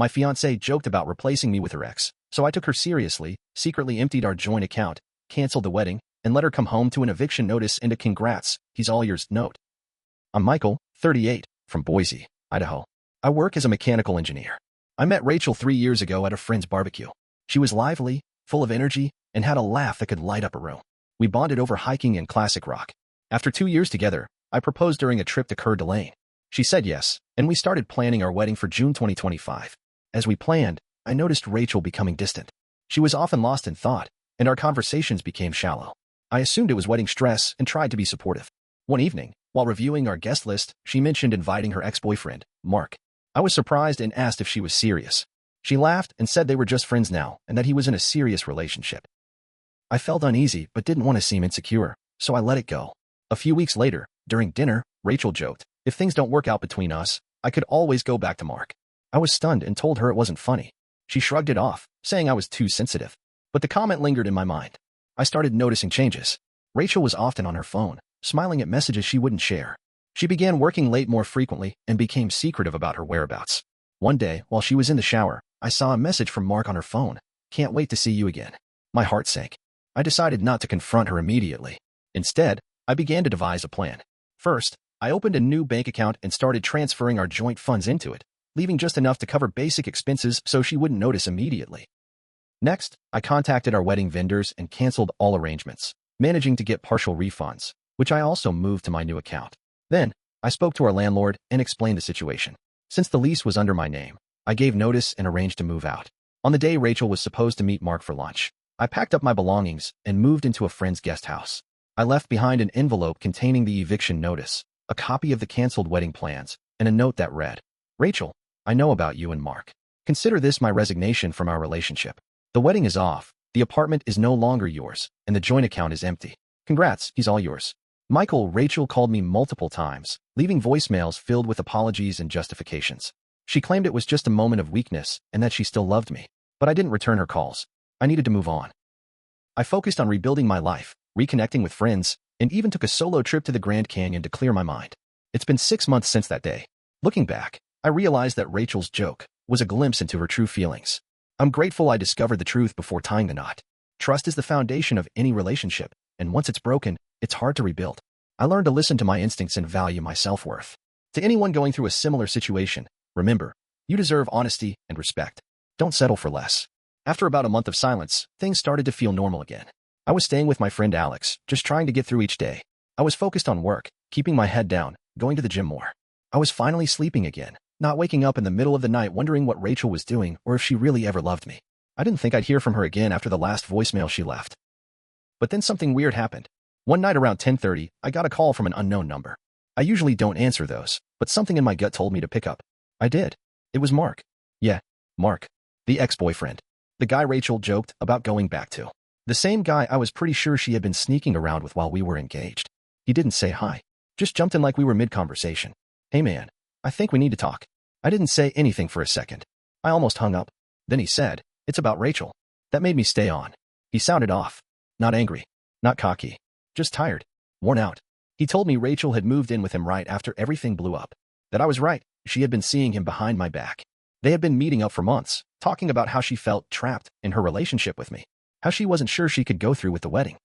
My fiancée joked about replacing me with her ex, so I took her seriously, secretly emptied our joint account, canceled the wedding, and let her come home to an eviction notice and a congrats, he's all yours note. I'm Michael, 38, from Boise, Idaho. I work as a mechanical engineer. I met Rachel 3 years ago at a friend's barbecue. She was lively, full of energy, and had a laugh that could light up a room. We bonded over hiking and classic rock. After 2 years together, I proposed during a trip to Coeur d'Alene. She said yes, and we started planning our wedding for June 2025. As we planned, I noticed Rachel becoming distant. She was often lost in thought, and our conversations became shallow. I assumed it was wedding stress and tried to be supportive. One evening, while reviewing our guest list, she mentioned inviting her ex-boyfriend, Mark. I was surprised and asked if she was serious. She laughed and said they were just friends now and that he was in a serious relationship. I felt uneasy but didn't want to seem insecure, so I let it go. A few weeks later, during dinner, Rachel joked, if things don't work out between us, I could always go back to Mark. I was stunned and told her it wasn't funny. She shrugged it off, saying I was too sensitive. But the comment lingered in my mind. I started noticing changes. Rachel was often on her phone, smiling at messages she wouldn't share. She began working late more frequently and became secretive about her whereabouts. One day, while she was in the shower, I saw a message from Mark on her phone. Can't wait to see you again. My heart sank. I decided not to confront her immediately. Instead, I began to devise a plan. First, I opened a new bank account and started transferring our joint funds into it, leaving just enough to cover basic expenses so she wouldn't notice immediately. Next, I contacted our wedding vendors and canceled all arrangements, managing to get partial refunds, which I also moved to my new account. Then, I spoke to our landlord and explained the situation. Since the lease was under my name, I gave notice and arranged to move out. On the day Rachel was supposed to meet Mark for lunch, I packed up my belongings and moved into a friend's guest house. I left behind an envelope containing the eviction notice, a copy of the canceled wedding plans, and a note that read, Rachel, I know about you and Mark. Consider this my resignation from our relationship. The wedding is off, the apartment is no longer yours, and the joint account is empty. Congrats, he's all yours. Michael, Rachel called me multiple times, leaving voicemails filled with apologies and justifications. She claimed it was just a moment of weakness and that she still loved me, but I didn't return her calls. I needed to move on. I focused on rebuilding my life, reconnecting with friends, and even took a solo trip to the Grand Canyon to clear my mind. It's been 6 months since that day. Looking back, I realized that Rachel's joke was a glimpse into her true feelings. I'm grateful I discovered the truth before tying the knot. Trust is the foundation of any relationship, and once it's broken, it's hard to rebuild. I learned to listen to my instincts and value my self-worth. To anyone going through a similar situation, remember, you deserve honesty and respect. Don't settle for less. After about a month of silence, things started to feel normal again. I was staying with my friend Alex, just trying to get through each day. I was focused on work, keeping my head down, going to the gym more. I was finally sleeping again, not waking up in the middle of the night wondering what Rachel was doing or if she really ever loved me. I didn't think I'd hear from her again after the last voicemail she left. But then something weird happened. One night around 10:30, I got a call from an unknown number. I usually don't answer those, but something in my gut told me to pick up. I did. It was Mark. Yeah, Mark. The ex-boyfriend. The guy Rachel joked about going back to. The same guy I was pretty sure she had been sneaking around with while we were engaged. He didn't say hi. Just jumped in like we were mid-conversation. Hey man, I think we need to talk. I didn't say anything for a second. I almost hung up. Then he said, it's about Rachel. That made me stay on. He sounded off. Not angry. Not cocky. Just tired. Worn out. He told me Rachel had moved in with him right after everything blew up. That I was right. She had been seeing him behind my back. They had been meeting up for months, talking about how she felt trapped in her relationship with me. How she wasn't sure she could go through with the wedding.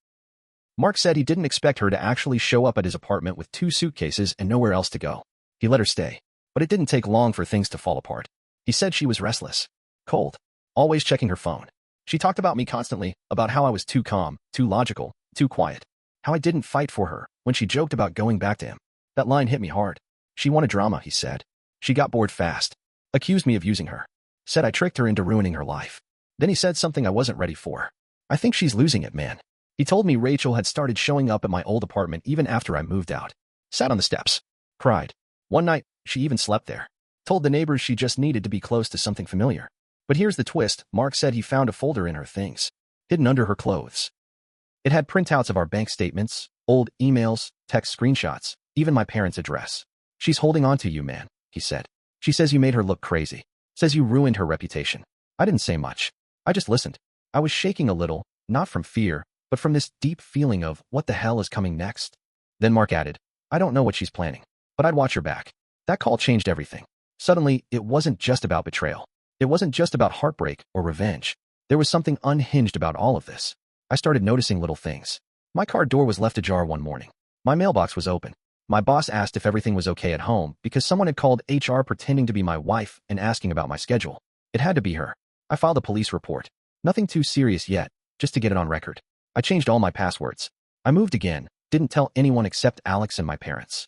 Mark said he didn't expect her to actually show up at his apartment with 2 suitcases and nowhere else to go. He let her stay. But it didn't take long for things to fall apart. He said she was restless. Cold. Always checking her phone. She talked about me constantly, about how I was too calm, too logical, too quiet. How I didn't fight for her when she joked about going back to him. That line hit me hard. She wanted drama, he said. She got bored fast. Accused me of using her. Said I tricked her into ruining her life. Then he said something I wasn't ready for. I think she's losing it, man. He told me Rachel had started showing up at my old apartment even after I moved out. Sat on the steps. Cried. One night, she even slept there. Told the neighbors she just needed to be close to something familiar. But here's the twist. Mark said he found a folder in her things, hidden under her clothes. It had printouts of our bank statements, old emails, text screenshots, even my parents' address. She's holding on to you, man, he said. She says you made her look crazy. Says you ruined her reputation. I didn't say much. I just listened. I was shaking a little, not from fear, but from this deep feeling of what the hell is coming next. Then Mark added, I don't know what she's planning, but I'd watch her back. That call changed everything. Suddenly, it wasn't just about betrayal. It wasn't just about heartbreak or revenge. There was something unhinged about all of this. I started noticing little things. My car door was left ajar one morning. My mailbox was open. My boss asked if everything was okay at home because someone had called HR pretending to be my wife and asking about my schedule. It had to be her. I filed a police report. Nothing too serious yet, just to get it on record. I changed all my passwords. I moved again, didn't tell anyone except Alex and my parents.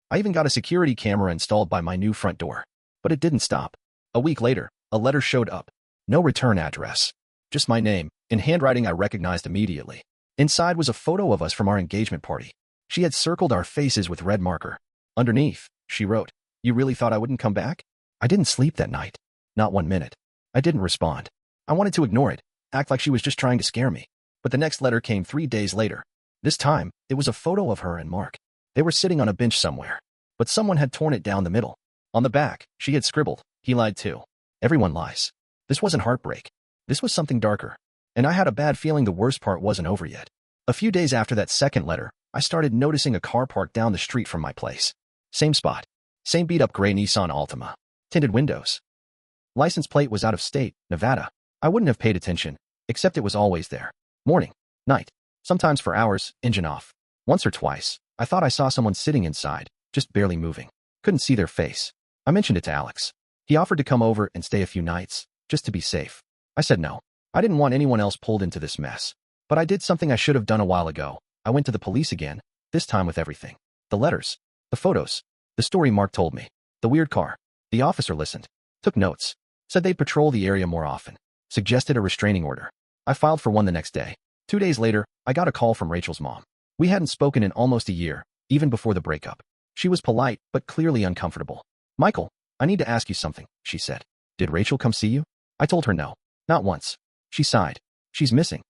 I even got a security camera installed by my new front door. But it didn't stop. A week later, a letter showed up. No return address. Just my name, in handwriting I recognized immediately. Inside was a photo of us from our engagement party. She had circled our faces with red marker. Underneath, she wrote, "You really thought I wouldn't come back?" I didn't sleep that night. Not 1 minute. I didn't respond. I wanted to ignore it, act like she was just trying to scare me. But the next letter came 3 days later. This time, it was a photo of her and Mark. They were sitting on a bench somewhere. But someone had torn it down the middle. On the back, she had scribbled, "He lied too." Everyone lies. This wasn't heartbreak. This was something darker. And I had a bad feeling the worst part wasn't over yet. A few days after that second letter, I started noticing a car parked down the street from my place. Same spot. Same beat-up gray Nissan Altima. Tinted windows. License plate was out of state, Nevada. I wouldn't have paid attention, except it was always there. Morning, night, sometimes for hours, engine off. Once or twice, I thought I saw someone sitting inside, just barely moving. Couldn't see their face. I mentioned it to Alex. He offered to come over and stay a few nights, just to be safe. I said no. I didn't want anyone else pulled into this mess. But I did something I should have done a while ago. I went to the police again, this time with everything. The letters, the photos, the story Mark told me, the weird car. The officer listened, took notes, said they'd patrol the area more often, suggested a restraining order. I filed for one the next day. 2 days later, I got a call from Rachel's mom. We hadn't spoken in almost a year, even before the breakup. She was polite, but clearly uncomfortable. "Michael, I need to ask you something," she said. "Did Rachel come see you?" I told her no. Not once. She sighed. "She's missing."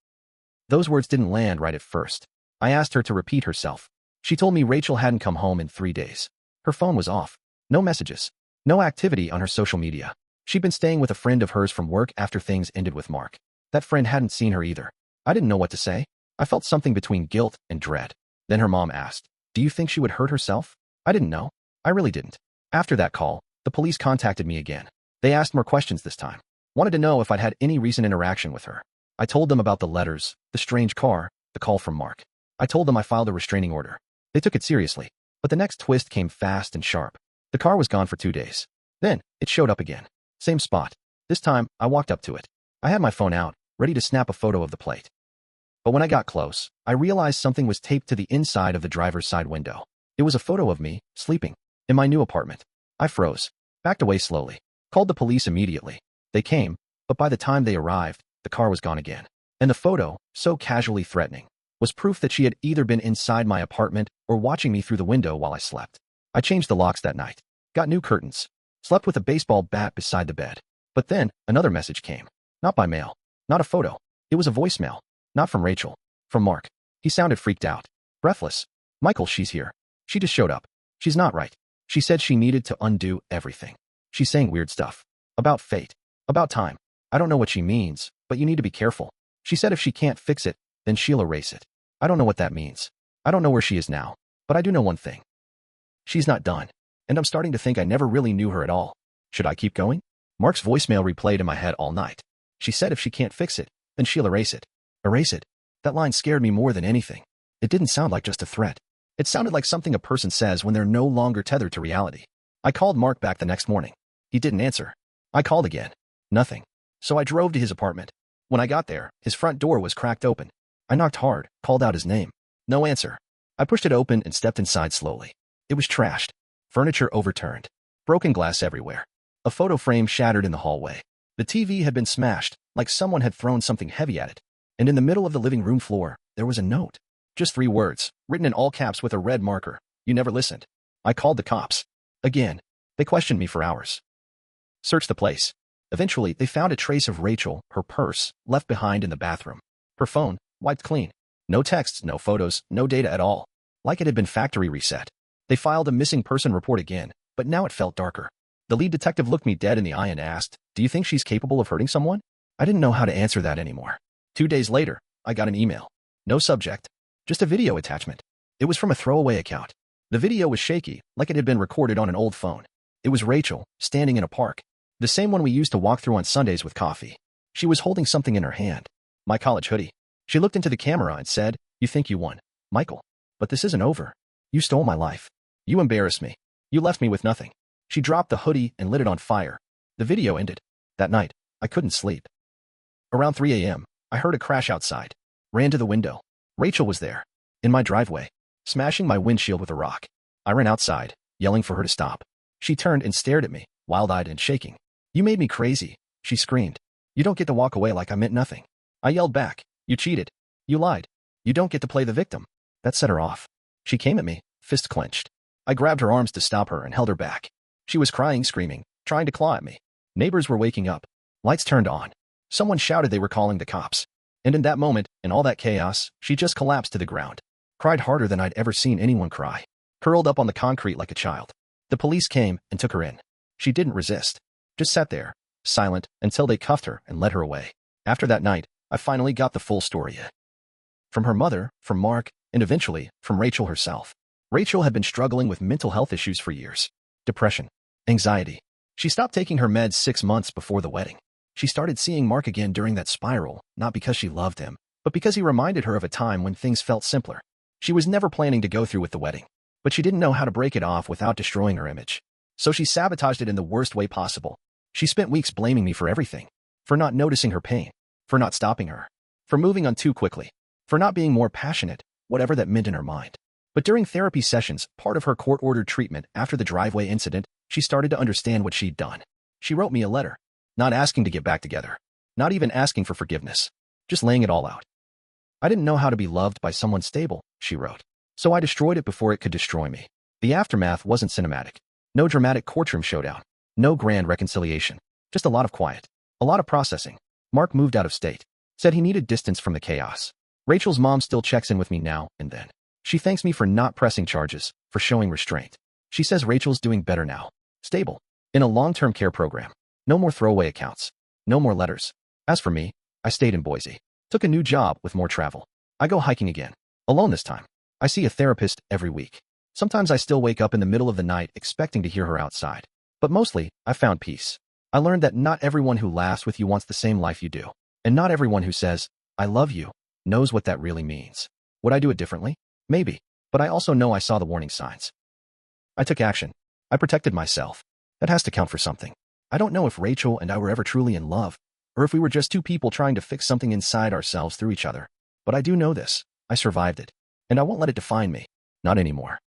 Those words didn't land right at first. I asked her to repeat herself. She told me Rachel hadn't come home in 3 days. Her phone was off. No messages. No activity on her social media. She'd been staying with a friend of hers from work after things ended with Mark. That friend hadn't seen her either. I didn't know what to say. I felt something between guilt and dread. Then her mom asked, "Do you think she would hurt herself?" I didn't know. I really didn't. After that call, the police contacted me again. They asked more questions this time. Wanted to know if I'd had any recent interaction with her. I told them about the letters, the strange car, the call from Mark. I told them I filed a restraining order. They took it seriously. But the next twist came fast and sharp. The car was gone for 2 days. Then, it showed up again. Same spot. This time, I walked up to it. I had my phone out, ready to snap a photo of the plate. But when I got close, I realized something was taped to the inside of the driver's side window. It was a photo of me, sleeping, in my new apartment. I froze, backed away slowly, called the police immediately. They came, but by the time they arrived, the car was gone again. And the photo, so casually threatening, was proof that she had either been inside my apartment or watching me through the window while I slept. I changed the locks that night, got new curtains, slept with a baseball bat beside the bed. But then, another message came. Not by mail, not a photo. It was a voicemail. Not from Rachel. From Mark. He sounded freaked out. Breathless. "Michael, she's here. She just showed up. She's not right. She said she needed to undo everything. She's saying weird stuff. About fate. About time. I don't know what she means, but you need to be careful. She said if she can't fix it, then she'll erase it. I don't know what that means. I don't know where she is now. But I do know one thing. She's not done. And I'm starting to think I never really knew her at all. Should I keep going?" Mark's voicemail replayed in my head all night. She said if she can't fix it, then she'll erase it. Erase it. That line scared me more than anything. It didn't sound like just a threat. It sounded like something a person says when they're no longer tethered to reality. I called Mark back the next morning. He didn't answer. I called again. Nothing. So I drove to his apartment. When I got there, his front door was cracked open. I knocked hard, called out his name. No answer. I pushed it open and stepped inside slowly. It was trashed. Furniture overturned. Broken glass everywhere. A photo frame shattered in the hallway. The TV had been smashed, like someone had thrown something heavy at it. And in the middle of the living room floor, there was a note. Just 3 words, written in all caps with a red marker. "You never listened." I called the cops. Again. They questioned me for hours. Searched the place. Eventually, they found a trace of Rachel, her purse, left behind in the bathroom. Her phone, wiped clean. No texts, no photos, no data at all. Like it had been factory reset. They filed a missing person report again, but now it felt darker. The lead detective looked me dead in the eye and asked, "Do you think she's capable of hurting someone?" I didn't know how to answer that anymore. 2 days later, I got an email. No subject. Just a video attachment. It was from a throwaway account. The video was shaky, like it had been recorded on an old phone. It was Rachel, standing in a park. The same one we used to walk through on Sundays with coffee. She was holding something in her hand. My college hoodie. She looked into the camera and said, "You think you won, Michael. But this isn't over. You stole my life. You embarrassed me. You left me with nothing." She dropped the hoodie and lit it on fire. The video ended. That night, I couldn't sleep. Around 3 a.m., I heard a crash outside. Ran to the window. Rachel was there, in my driveway, smashing my windshield with a rock. I ran outside, yelling for her to stop. She turned and stared at me, wild-eyed and shaking. "You made me crazy," she screamed. "You don't get to walk away like I meant nothing." I yelled back, "You cheated. You lied. You don't get to play the victim." That set her off. She came at me, fist clenched. I grabbed her arms to stop her and held her back. She was crying, screaming, trying to claw at me. Neighbors were waking up. Lights turned on. Someone shouted they were calling the cops. And in that moment, in all that chaos, she just collapsed to the ground. Cried harder than I'd ever seen anyone cry. Curled up on the concrete like a child. The police came and took her in. She didn't resist. Just sat there, silent, until they cuffed her and led her away. After that night, I finally got the full story. From her mother, from Mark, and eventually, from Rachel herself. Rachel had been struggling with mental health issues for years. Depression. Anxiety. She stopped taking her meds 6 months before the wedding. She started seeing Mark again during that spiral, not because she loved him, but because he reminded her of a time when things felt simpler. She was never planning to go through with the wedding, but she didn't know how to break it off without destroying her image. So she sabotaged it in the worst way possible. She spent weeks blaming me for everything. For not noticing her pain. For not stopping her. For moving on too quickly. For not being more passionate, whatever that meant in her mind. But during therapy sessions, part of her court-ordered treatment after the driveway incident, she started to understand what she'd done. She wrote me a letter. Not asking to get back together. Not even asking for forgiveness. Just laying it all out. "I didn't know how to be loved by someone stable," she wrote. "So I destroyed it before it could destroy me." The aftermath wasn't cinematic. No dramatic courtroom showdown. No grand reconciliation. Just a lot of quiet. A lot of processing. Mark moved out of state. Said he needed distance from the chaos. Rachel's mom still checks in with me now and then. She thanks me for not pressing charges, for showing restraint. She says Rachel's doing better now. Stable. In a long-term care program. No more throwaway accounts. No more letters. As for me, I stayed in Boise. Took a new job with more travel. I go hiking again. Alone this time. I see a therapist every week. Sometimes I still wake up in the middle of the night expecting to hear her outside. But mostly, I found peace. I learned that not everyone who laughs with you wants the same life you do. And not everyone who says, "I love you," knows what that really means. Would I do it differently? Maybe. But I also know I saw the warning signs. I took action. I protected myself. That has to count for something. I don't know if Rachel and I were ever truly in love, or if we were just two people trying to fix something inside ourselves through each other. But I do know this. I survived it. And I won't let it define me. Not anymore.